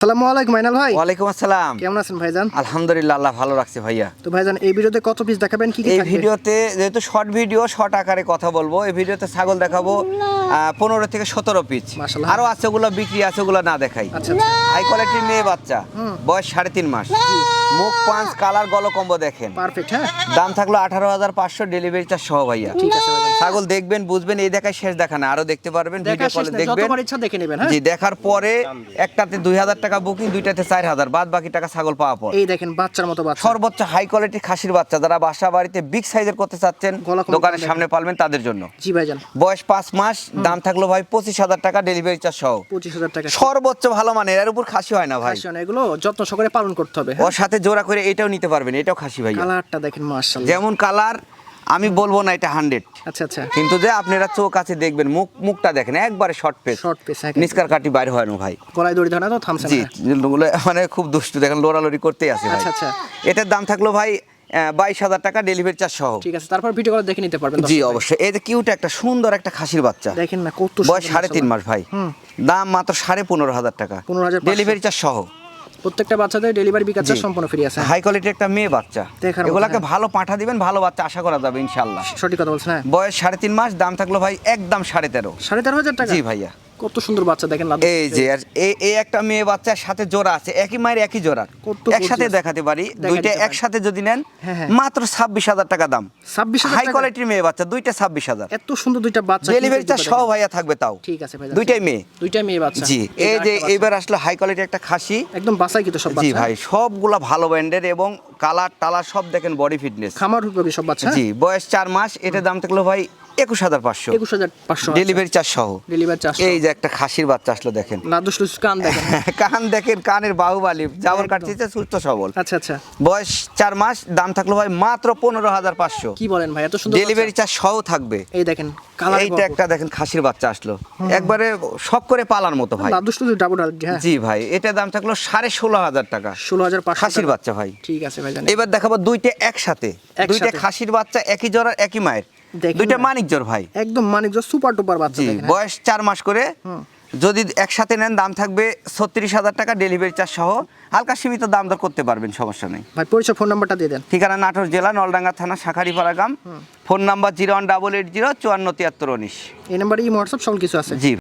আসসালামু আলাইকুম মাইনাল ভাই। ওয়ালাইকুম আসসালাম। কেমন আছেন ভাইজান? আলহামদুলিল্লাহ, আল্লাহ ভালো রাখছে ভাইয়া। তো ভাইজান এই ভিডিওতে কত পিস দেখাবেন, কি কি এই থাকবে? ভিডিওতে যেহেতু শর্ট ভিডিও, শর্ট আকারে কথা বলবো। এই ভিডিওতে ছাগল দেখাবো 15 থেকে 17 পিস। মাশাআল্লাহ। আরো আছে, ওগুলো বিক্রি আছে, ওগুলো না দেখাই। আচ্ছা আচ্ছা। হাই কোয়ালিটির মেয়ে বাচ্চা, বয়স 3.5 মাস, মুখ পাঁচ, কালার গলকম্ব দেখেন। পারফেক্ট। হ্যাঁ দাম থাকলো 18,500, ডেলিভারি চার্জ সহ ভাইয়া। ঠিক আছে ভাইজান। ছাগল দেখবেন, বুঝবেন, এই দেখায় শেষ দেখা না, আরো দেখতে পারবেন, দেখা ভিডিও শেষ কলে না, দেখবেন। যতবার ইচ্ছা দেখে নেবেন। হ্যাঁ জি, দেখার পরে একটাতে 2,000 টাকা বুকিং, দুইটাতে 4,000, বাদ বাকি টাকা ছাগল পাওয়া পর। এই দেখেন বাচ্চার মতো বাচ্চা। সর্বোচ্চ হাই কোয়ালিটির খাসির বাচ্চা, যারা বাসা বাড়িতে বিগ সাইজের করতে চাচ্ছেন, গলা কম দোকানের দেখেন। সামনে পালবেন তাদের জন্য। জি ভাইজান। বয়স 5 মাস, দাম থাকলো ভাই 25,000 টাকা, ডেলিভারি চার্জ সহ। 25,000 টাকা। সর্বোচ্চ ভালো মানের, এর উপর খাসি হয় না ভাই। খাসি না, এগুলো যত্ন সহকারে পালন করতে হবে। ওর সাথে জোড়া করে এটাও নিতে পারবেন, এটাও খাসি ভাই। কালারটা দেখেন মাশাআল্লাহ। যেমন কালার, আমি বলবো না এটা 100, আচ্ছা আচ্ছা। কিন্তু যে আপনারা চোখ আছে দেখবেন, মুখটা দেখেন একবারে শর্ট পেস, শর্ট পিস। হ্যাঁ নিস্কার কাটি বাইর হয় না ভাই। গলায় দড়ি ধরে না তো থামছে জি, না। ওগুলো মানে খুব দুষ্টু, দেখেন লড়ালড়ি করতেই আছে ভাই। আচ্ছা আচ্ছা। এটার দাম থাকলো ভাই 22,000 টাকা, ডেলিভারি চার্জ সহ। ঠিক আছে, তারপর ভিডিও করে দেখে নিতে পারবেন। জি দর্শক ভাই। অবশ্যই। এই যে কিউট একটা সুন্দর একটা খাসির বাচ্চা, দেখেন না কত বয়স সুন্দর 3.5 মাস ভাই। দাম মাত্র 15,500 টাকা, 15,500 ডেলিভারি চার্জ সহ। প্রত্যেকটা বাচ্চাদের ডেলিভারি বিকাশ জি। সম্পূর্ণ ফ্রি আছে। হাই কোয়ালিটির একটা মেয়ে বাচ্চা, দেখার মতো, এগুলাকে হ্যাঁ। ভালো পাঠা দিবেন, ভালো বাচ্চা আশা করা যাবে ইনশাআল্লাহ। সঠিক কথা বলছেন। হ্যাঁ বয়স 3.5 মাস, দাম থাকলো ভাই একদম 13.5। 13,500 টাকা। জি ভাইয়া। কত সুন্দর বাচ্চা দেখেন। এই যে আর এই একটা মেয়ে বাচ্চার সাথে জোড়া আছে, একই মায়ের একই জোড়া, কত একসাথে gorgeous। দেখাতে পারি। দেখাতে দুইটা পারেন। একসাথে যদি নেন, হ্যাঁ, হ্যাঁ। মাত্র 26,000 টাকা দাম। 26,000 হাই টাকা? কোয়ালিটির মেয়ে বাচ্চা, দুইটা 26,000। এত সুন্দর দুইটা বাচ্চা। ডেলিভারি চার্জ সহ ভাইয়া থাকবে তাও। ঠিক আছে ভাই। দুইটাই মেয়ে। দুইটাই মেয়ে বাচ্চা। জি, এই যে এবার আসলে হাই কোয়ালিটির একটা খাসি, একদম বাসাই কিন্তু সব জি বাচ্চা। ভাই, সবগুলা ভালো ব্র্যান্ডের এবং কালার টালার সব দেখেন, বডি ফিটনেস। খামার উপযোগী সব বাচ্চা। জি, বয়স 4 মাস, এটার দাম থাকলো ভাই 21,500, 21,500 ডেলিভারি চার্জ সহ। Delivery charge. এই যে একটা খাসির বাচ্চা আসলো দেখেন, নাদুস লুস কান দেখেন। কান দেখেন, কানের বাহুবালি, জাবর একদম। কাটছে, সুস্থ সবল। আচ্ছা আচ্ছা। বয়স 4 মাস, দাম থাকলো ভাই মাত্র 15,500, কি বলেন ভাই, এত সুন্দর ডেলিভারি চার্জ সহ থাকবে। বাচ্চা? এই দেখেন কালার। এইটা একটা দেখেন খাসির বাচ্চা আসলো, একবারে শখ করে পালার মতো ভাই। নাদুস লুস ডাবল। হ্যাঁ জি ভাই, এটার দাম থাকলো 16,500 টাকা, 16,500 খাসির বাচ্চা ভাই। ঠিক আছে ভাই জানেন। এবার দেখাবো দুইটা একসাথে, দুইটা খাসির বাচ্চা, একই জোড়ার, একই মায়ের, দেখেন দুইটা না। মানিক জোর ভাই। একদম মানিক সুপার টুপার বাচ্চা জি, দেখেন। বয়স 4 মাস করে। যদি একসাথে নেন, দাম থাকবে 36,000 টাকা, ডেলিভারি চার্জ সহ। হালকা সীমিত দাম দর করতে পারবেন, সমস্যা নেই। ভাই পরিচয়, ফোন নাম্বারটা দিয়ে দেন। ঠিকানা নাটোর জেলা নলডাঙ্গা থানা শাখারিপাড়া গ্রাম। Phone number 0180 54 73 19। এই নাম্বারে হোয়াটসঅ্যাপ সকল কিছু আছে। জি।